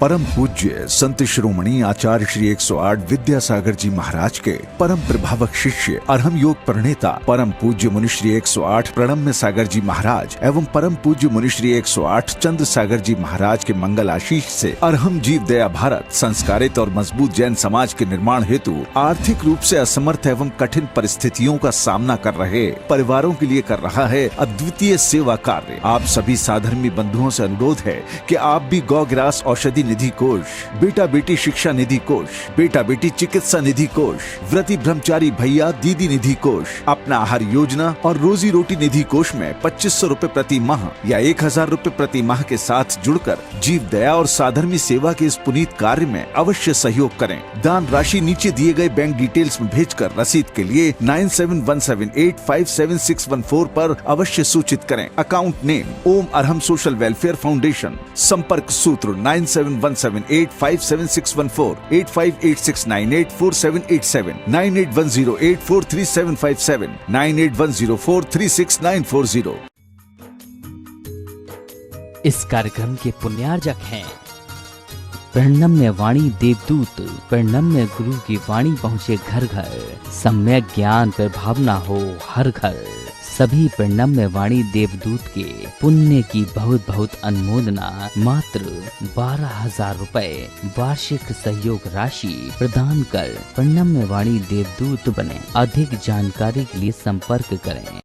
परम पूज्य संत शिरोमणि आचार्य श्री 108 विद्यासागर जी महाराज के परम प्रभावक शिष्य अरहम योग प्रणेता परम पूज्य मुनि श्री 108 प्रणम्य सागर जी महाराज एवं परम पूज्य मुनि श्री 108 चंद्र सागर जी महाराज के मंगल आशीष से अरहम जीव दया भारत संस्कारित और मजबूत जैन समाज के निर्माण हेतु आर्थिक रूप से असमर्थ एवं कठिन परिस्थितियों का सामना कर रहे परिवारों के लिए कर रहा है अद्वितीय सेवा कार्य। आप सभी साधर्मी बंधुओं से अनुरोध है कि आप भी गौग्रास औषधि निधि कोष, बेटा बेटी शिक्षा निधि कोष, बेटा बेटी चिकित्सा निधि कोष, व्रती ब्रह्मचारी भैया दीदी निधि कोष, अपना आहार योजना और रोजी रोटी निधि कोष में 2500 रूपए प्रति माह या 1000 रूपए प्रति माह के साथ जुड़कर जीव दया और साधर्मी सेवा के इस पुनीत कार्य में अवश्य सहयोग करें। दान राशि नीचे दिए गए बैंक डिटेल्स में भेजकर रसीद के लिए 9717857614 पर अवश्य सूचित करें। अकाउंट नेम ओम अरहम सोशल वेलफेयर फाउंडेशन। संपर्क सूत्र 9717857614, 8586984787, 9810843757, 9810436940। इस कार्यक्रम के पुण्यार्जक हैं प्रणम्य वाणी देवदूत। प्रणम्य गुरु की वाणी पहुँचे घर घर, सम्यक ज्ञान पर भावना हो हर घर। सभी प्रणम्य वाणी देवदूत के पुण्य की बहुत बहुत अनुमोदना मात्र 12,000 रुपए वार्षिक सहयोग राशि प्रदान कर प्रणम्य वाणी देवदूत बने। अधिक जानकारी के लिए संपर्क करें।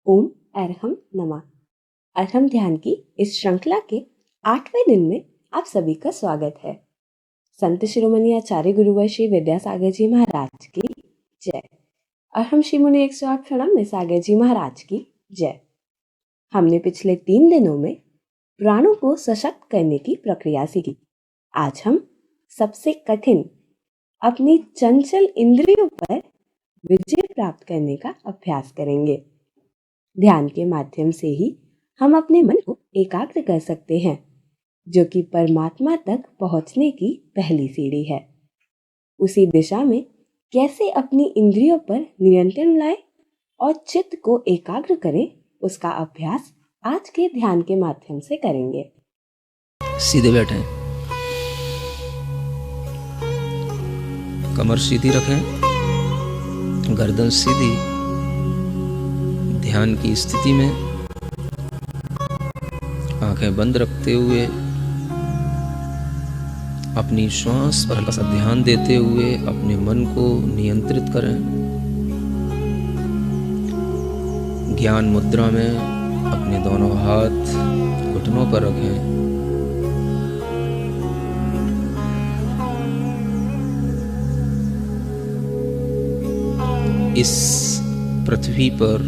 ओम अरहम नमः। अरहम ध्यान की इस श्रृंखला के 8वें दिन में आप सभी का स्वागत है। संत शिरोमणि आचार्य गुरुवर श्री विद्यासागर जी महाराज की जय। अरहम श्री मुनि 108 प्रणम्य सागर जी महाराज की जय। हमने पिछले 3 दिनों में प्राणों को सशक्त करने की प्रक्रिया सीखी। आज हम सबसे कठिन अपनी चंचल इंद्रियों पर विजय प्राप्त करने का अभ्यास करेंगे। ध्यान के माध्यम से ही हम अपने मन को एकाग्र कर सकते हैं, जो कि परमात्मा तक पहुंचने की पहली सीढ़ी है। उसी दिशा में कैसे अपनी इंद्रियों पर नियंत्रण लाएं और चित्त को एकाग्र करें, उसका अभ्यास आज के ध्यान के माध्यम से करेंगे। सीधे बैठें, कमर सीधी रखें, गर्दन सीधी। ध्यान की स्थिति में आंखें बंद रखते हुए अपनी श्वास पर हल्का सा ध्यान देते हुए अपने मन को नियंत्रित करें। ज्ञान मुद्रा में अपने दोनों हाथ घुटनों पर रखें। इस पृथ्वी पर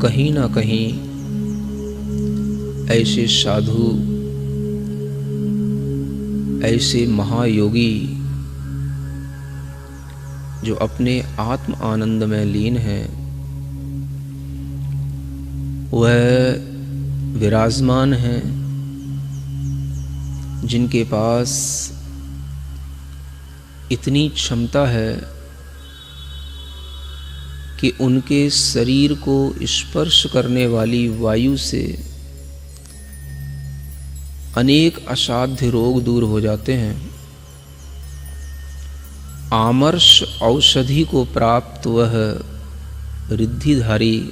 कहीं ना कहीं ऐसे साधु, ऐसे महायोगी जो अपने आत्म आनंद में लीन हैं, वह विराजमान हैं, जिनके पास इतनी क्षमता है कि उनके शरीर को स्पर्श करने वाली वायु से अनेक असाध्य रोग दूर हो जाते हैं। आमर्ष औषधि को प्राप्त वह रिद्धिधारी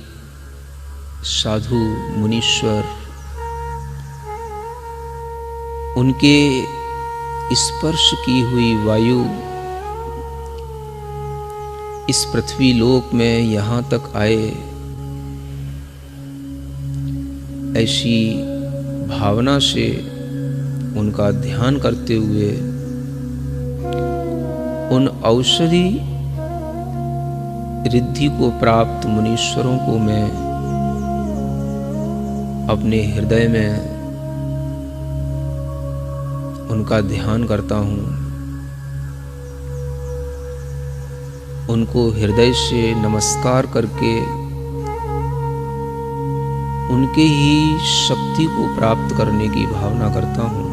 साधु मुनीश्वर, उनके स्पर्श की हुई वायु इस पृथ्वी लोक में यहाँ तक आए, ऐसी भावना से उनका ध्यान करते हुए उन औषधि रिद्धि को प्राप्त मुनीश्वरों को मैं अपने हृदय में उनका ध्यान करता हूँ। उनको हृदय से नमस्कार करके उनके ही शक्ति को प्राप्त करने की भावना करता हूँ।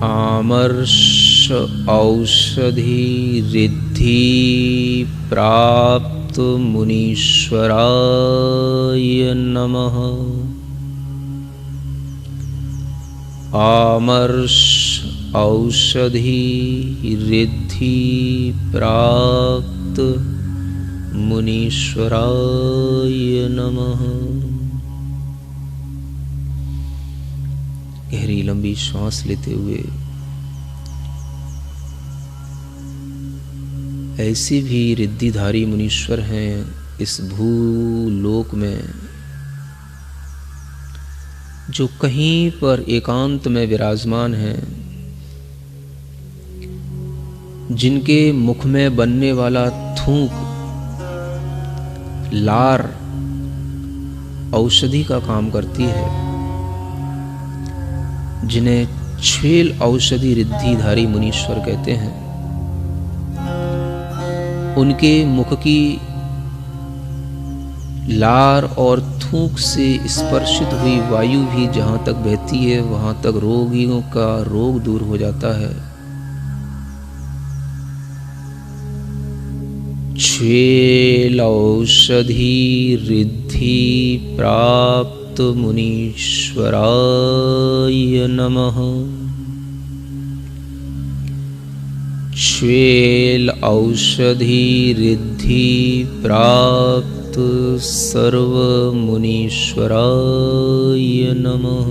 आमर्ष औषधि रिद्धि प्राप्त मुनीश्वराय नमः। आमर्ष औषधि रिद्धि प्राप्त मुनीश्वराय नमः। गहरी लंबी श्वास लेते हुए ऐसे भी रिद्धिधारी मुनीश्वर हैं इस भूलोक में जो कहीं पर एकांत में विराजमान हैं, जिनके मुख में बनने वाला थूक लार औषधि का काम करती है, जिन्हें छेल औषधि रिद्धिधारी मुनीश्वर कहते हैं। उनके मुख की लार और थूक से स्पर्शित हुई वायु भी जहां तक बहती है वहां तक रोगियों का रोग दूर हो जाता है। छेल औषधि रिद्धि प्राप्त मुनीश्वराय नमः। छेल औषधि रिद्धि प्राप्त सर्व मुनीश्वराय नमः।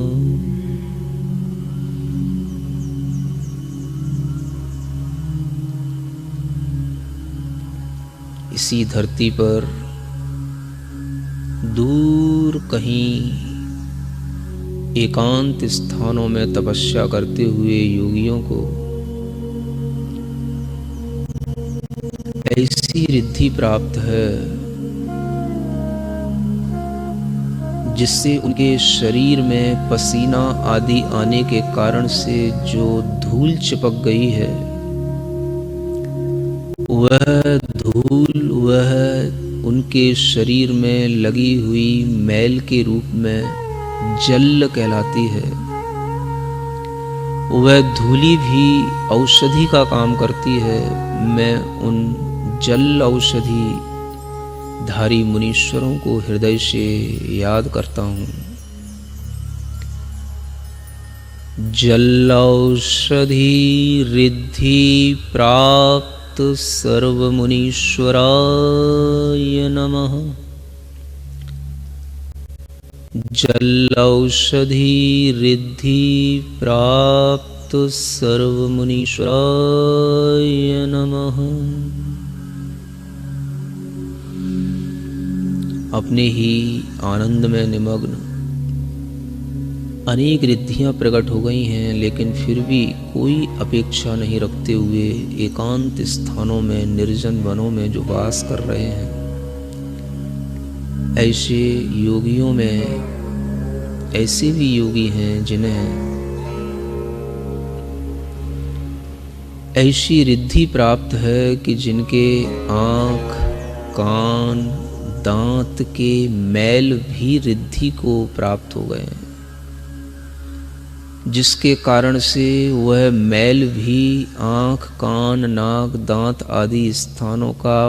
इसी धरती पर दूर कहीं एकांत स्थानों में तपस्या करते हुए योगियों को ऐसी रिद्धि प्राप्त है जिससे उनके शरीर में पसीना आदि आने के कारण से जो धूल चिपक गई है वह धूल वह उनके शरीर में लगी हुई मैल के रूप में जल कहलाती है। वह धूली भी औषधि का काम करती है। मैं उन जल औषधि धारी मुनीश्वरों को हृदय से याद करता हूँ। जल औषधि रिद्धि प्राप्त सर्व मुनीश्वराय नमः। जल औषधि रिद्धि प्राप्त सर्व मुनीश्वराय नमः। अपने ही आनंद में निमग्न अनेक रिद्धियां प्रकट हो गई हैं, लेकिन फिर भी कोई अपेक्षा नहीं रखते हुए एकांत स्थानों में निर्जन वनों में जो वास कर रहे हैं, ऐसे योगियों में ऐसे भी योगी हैं जिन्हें ऐसी रिद्धि प्राप्त है कि जिनके आँख, कान, दांत के मैल भी रिद्धि को प्राप्त हो गए हैं, जिसके कारण से वह मैल भी आँख, कान, नाक, दांत आदि स्थानों का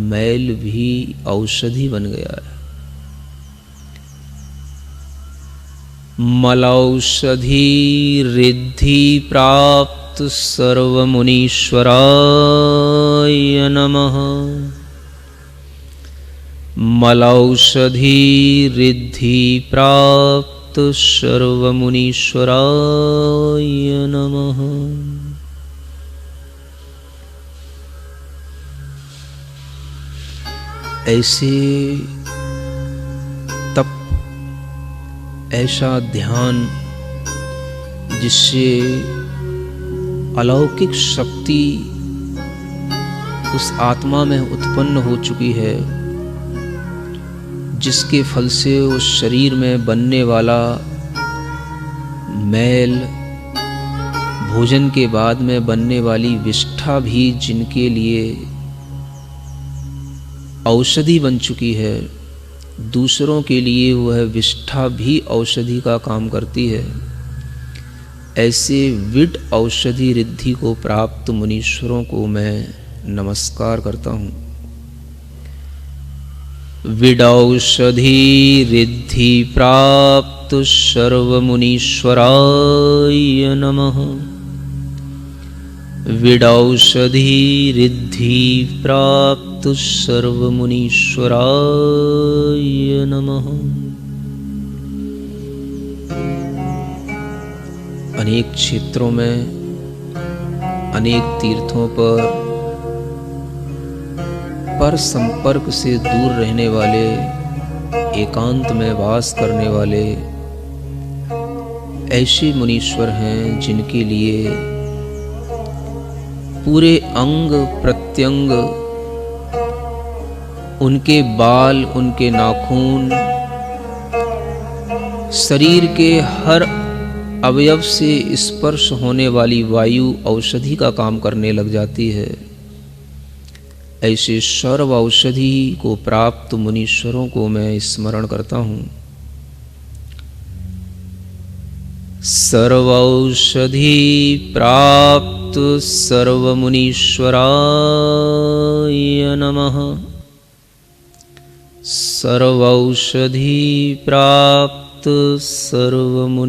मैल भी औषधि बन गया है। मलौषधि रिद्धि प्राप्त सर्व मुनीश्वराय नमः। मलौषधि रिद्धि प्राप्त सर्व मुनीश्वराय नमः। ऐसे तप, ऐसा ध्यान जिससे अलौकिक शक्ति उस आत्मा में उत्पन्न हो चुकी है, जिसके फल से उस शरीर में बनने वाला मैल, भोजन के बाद में बनने वाली विष्ठा भी जिनके लिए औषधि बन चुकी है, दूसरों के लिए वह विष्ठा भी औषधि का काम करती है। ऐसे विड औषधि रिद्धि को प्राप्त मुनीश्वरों को मैं नमस्कार करता हूँ। विडौषधि रिद्धि प्राप्त सर्वमुनीश्वराय नमः। विडौषधि रिद्धि प्राप्त सर्वमुनीश्वराय नमः। अनेक क्षेत्रों में, अनेक तीर्थों पर संपर्क से दूर रहने वाले, एकांत में वास करने वाले ऐसे मुनीश्वर हैं जिनके लिए पूरे अंग प्रत्यंग, उनके बाल, उनके नाखून, शरीर के हर अवयव से स्पर्श होने वाली वायु औषधि का काम करने लग जाती है। ऐसे सर्व औषधि को प्राप्त मुनीश्वरों को मैं स्मरण करता हूँ। सर्वौषधि प्राप्त सर्वमुनीश्वराय नमः। सर्वौषधि प्राप्त सर्वमुनीश्वराय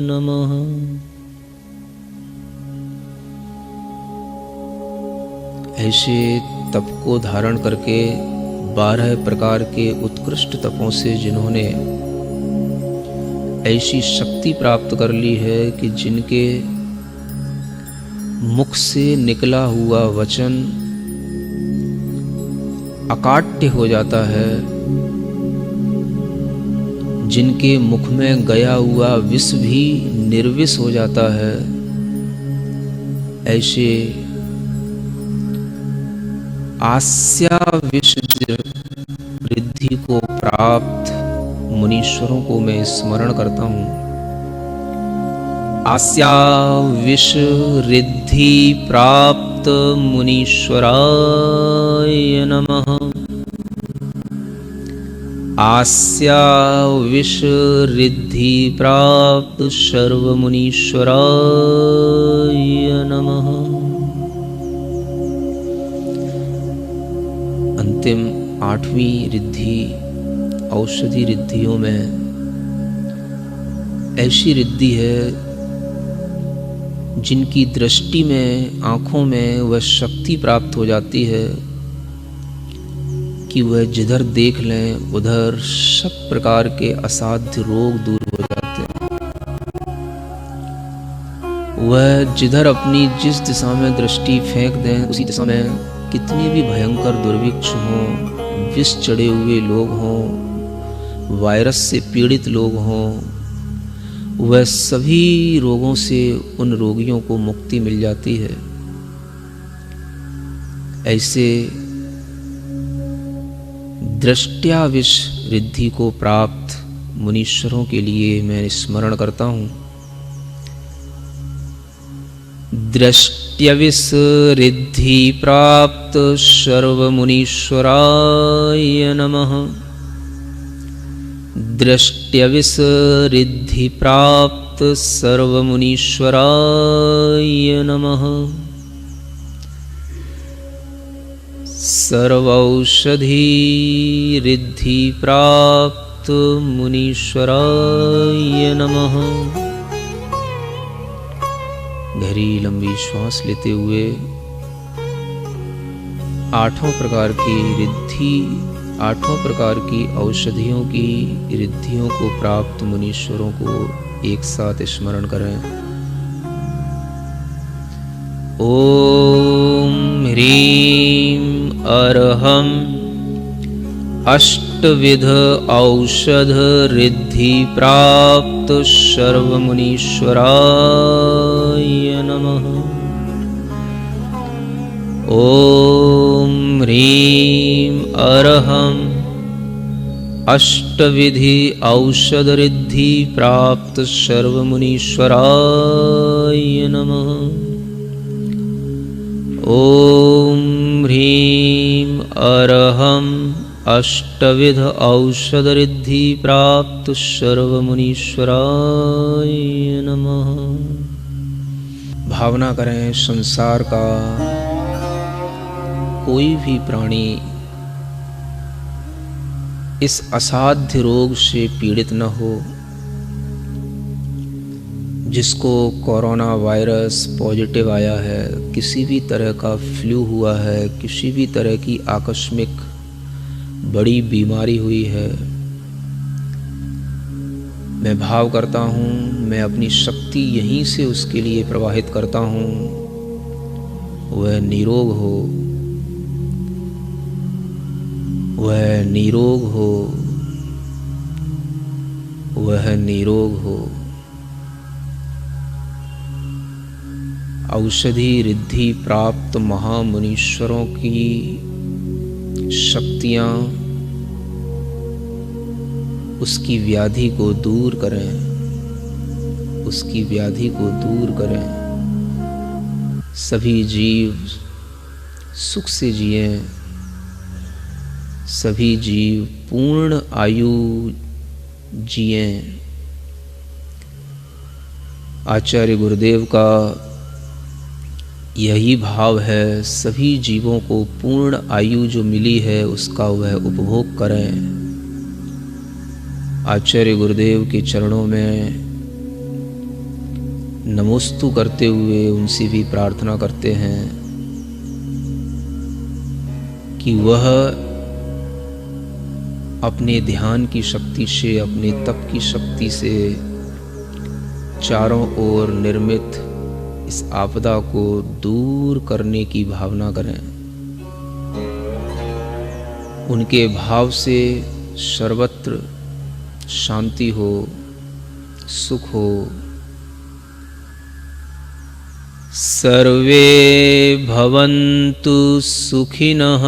नमः। ऐसे तप को धारण करके 12 प्रकार के उत्कृष्ट तपों से जिन्होंने ऐसी शक्ति प्राप्त कर ली है कि जिनके मुख से निकला हुआ वचन अकाट्य हो जाता है, जिनके मुख में गया हुआ विष भी निर्विष हो जाता है, ऐसे आस्याविष रिद्धि को प्राप्त मुनीश्वरों को मैं स्मरण करता हूँ। आस्याविष रिद्धि प्राप्त मुनीश्वराय नमः। आस्याविष रिद्धि प्राप्त सर्वमुनीश्वराय नमः। अंतिम 8वीं रिद्धि औषधि रिद्धियों में ऐसी रिद्धि है जिनकी दृष्टि में, आंखों में वह शक्ति प्राप्त हो जाती है कि वह जिधर देख लें उधर सब प्रकार के असाध्य रोग दूर हो जाते हैं। वह जिधर अपनी जिस दिशा में दृष्टि फेंक दें उसी दिशा में कितने भी भयंकर दुर्भिक्ष हों, विष चढ़े हुए लोग हों, वायरस से पीड़ित लोग हों, वह सभी रोगों से उन रोगियों को मुक्ति मिल जाती है। ऐसे दृष्ट्याविष रिद्धि को प्राप्त मुनीश्वरों के लिए मैं स्मरण करता हूँ। दृष्ट्यविष रिद्धि प्राप्त सर्वमुनीश्वराय नमः। दृष्ट्यविष रिद्धि प्राप्त सर्वमुनीश्वराय नमः। सर्वौषधि रिद्धि प्राप्त मुनीश्वराय नमः। गहरी लंबी श्वास लेते हुए 8 प्रकार की रिद्धि, 8 प्रकार की औषधियों की रिद्धियों को प्राप्त मुनीश्वरों को एक साथ स्मरण करें। ओम ह्रीं अर्हं अष्टविध औषध रिद्धि प्राप्त सर्वमुनीश्वराय नमः। ओम ह्रीं अर्हं अष्टविधि औषध रिद्धि प्राप्त सर्वमुनीश्वराय नमः। ओम ह्रीं अर्हं अष्टविध औषध रिद्धि प्राप्त सर्वमुनीश्वराय नमः। भावना करें संसार का कोई भी प्राणी इस असाध्य रोग से पीड़ित न हो जिसको कोरोना वायरस पॉजिटिव आया है, किसी भी तरह का फ्लू हुआ है, किसी भी तरह की आकस्मिक बड़ी बीमारी हुई है। मैं भाव करता हूँ, मैं अपनी शक्ति यहीं से उसके लिए प्रवाहित करता हूँ, वह निरोग हो, वह निरोग हो, वह निरोग हो। औषधि रिद्धि प्राप्त महामुनीश्वरों की शक्तियाँ उसकी व्याधि को दूर करें, उसकी व्याधि को दूर करें। सभी जीव सुख से जिएं, सभी जीव पूर्ण आयु जिएं। आचार्य गुरुदेव का यही भाव है, सभी जीवों को पूर्ण आयु जो मिली है उसका वह उपभोग करें। आचार्य गुरुदेव के चरणों में नमोस्तु करते हुए उनसे भी प्रार्थना करते हैं कि वह अपने ध्यान की शक्ति से, अपने तप की शक्ति से चारों ओर निर्मित इस आपदा को दूर करने की भावना करें। उनके भाव से सर्वत्र शांति हो, सुख हो। सर्वे भवन्तु सुखिनः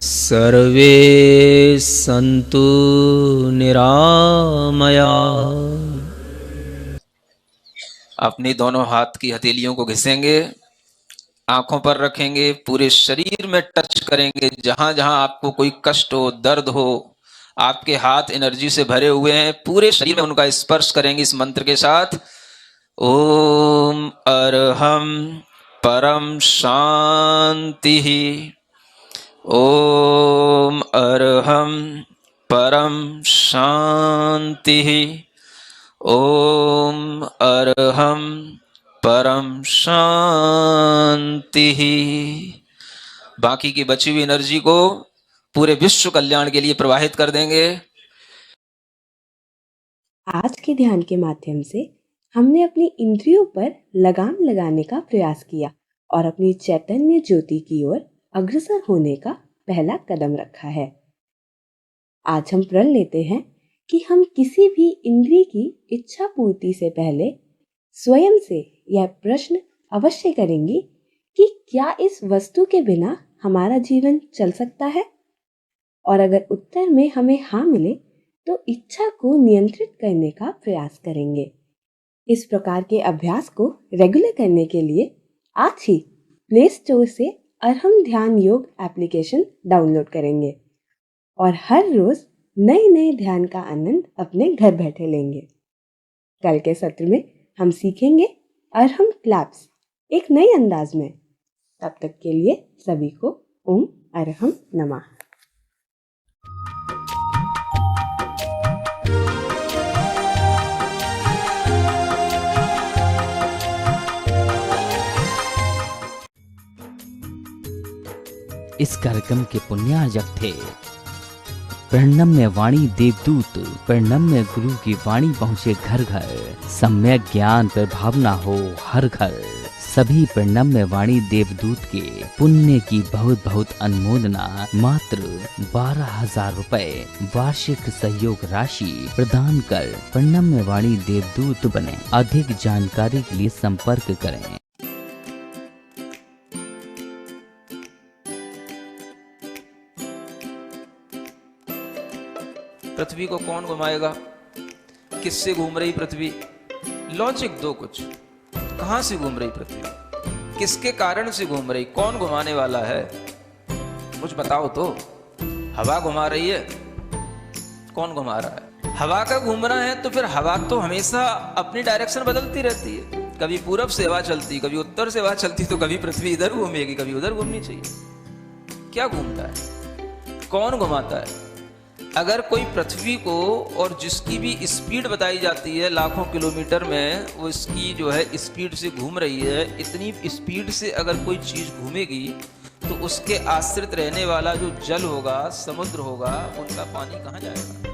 सर्वे सन्तु निरामया। अपनी दोनों हाथ की हथेलियों को घिसेंगे, आंखों पर रखेंगे, पूरे शरीर में टच करेंगे। जहां जहां आपको कोई कष्ट हो, दर्द हो, आपके हाथ एनर्जी से भरे हुए हैं, पूरे शरीर में उनका स्पर्श करेंगे इस मंत्र के साथ। ओम अरहम परम शांति, ओम अरहम परम शांति, ओम अरहम परम शांति। बाकी की बची हुई एनर्जी को पूरे विश्व कल्याण के लिए प्रवाहित कर देंगे। आज के ध्यान के माध्यम से हमने अपनी इंद्रियों पर लगाम लगाने का प्रयास किया और अपनी चैतन्य ज्योति की ओर अग्रसर होने का पहला कदम रखा है। आज हम प्रण लेते हैं कि हम किसी भी इंद्रिय की इच्छा पूर्ति से पहले स्वयं से यह प्रश्न अवश्य करेंगे कि क्या इस वस्तु के बिना हमारा जीवन चल सकता है, और अगर उत्तर में हमें हाँ मिले तो इच्छा को नियंत्रित करने का प्रयास करेंगे। इस प्रकार के अभ्यास को रेगुलर करने के लिए आज ही प्ले स्टोर से अरहम ध्यान योग एप्लीकेशन डाउनलोड करेंगे और हर रोज नए नए ध्यान का आनंद अपने घर बैठे लेंगे। कल के सत्र में हम सीखेंगे अरहम क्लैप्स एक नए अंदाज में। तब तक के लिए सभी को ओम अरहम नमः। इस कार्यक्रम के पुण्यार्जक थे प्रणम्य वाणी देवदूत। प्रणम्य गुरु की वाणी पहुँचे घर घर, सम्यक ज्ञान पर भावना हो हर घर। सभी प्रणम्य वाणी देवदूत के पुण्य की बहुत बहुत अनुमोदना मात्र 12,000 रुपए वार्षिक सहयोग राशि प्रदान कर प्रणम्य वाणी देवदूत बने। अधिक जानकारी के लिए संपर्क करें। पृथ्वी को कौन घुमाएगा? किससे घूम रही पृथ्वी? लॉजिक दो कुछ। कहां से घूम रही पृथ्वी? किसके कारण से घूम रही, कौन घुमाने वाला है, कुछ बताओ तो। हवा घुमा रही है, कौन घुमा रहा है? हवा का घूमना है तो फिर हवा तो हमेशा अपनी डायरेक्शन बदलती रहती है। कभी पूरब से हवा चलती, कभी उत्तर से हवा चलती, तो कभी पृथ्वी इधर घूमेगी, कभी उधर घूमनी चाहिए। क्या घूमता है, कौन घुमाता है? अगर कोई पृथ्वी को, और जिसकी भी स्पीड बताई जाती है लाखों किलोमीटर में, वो इसकी जो है स्पीड से घूम रही है, इतनी स्पीड से अगर कोई चीज घूमेगी तो उसके आश्रित रहने वाला जो जल होगा, समुद्र होगा, उनका पानी कहाँ जाएगा?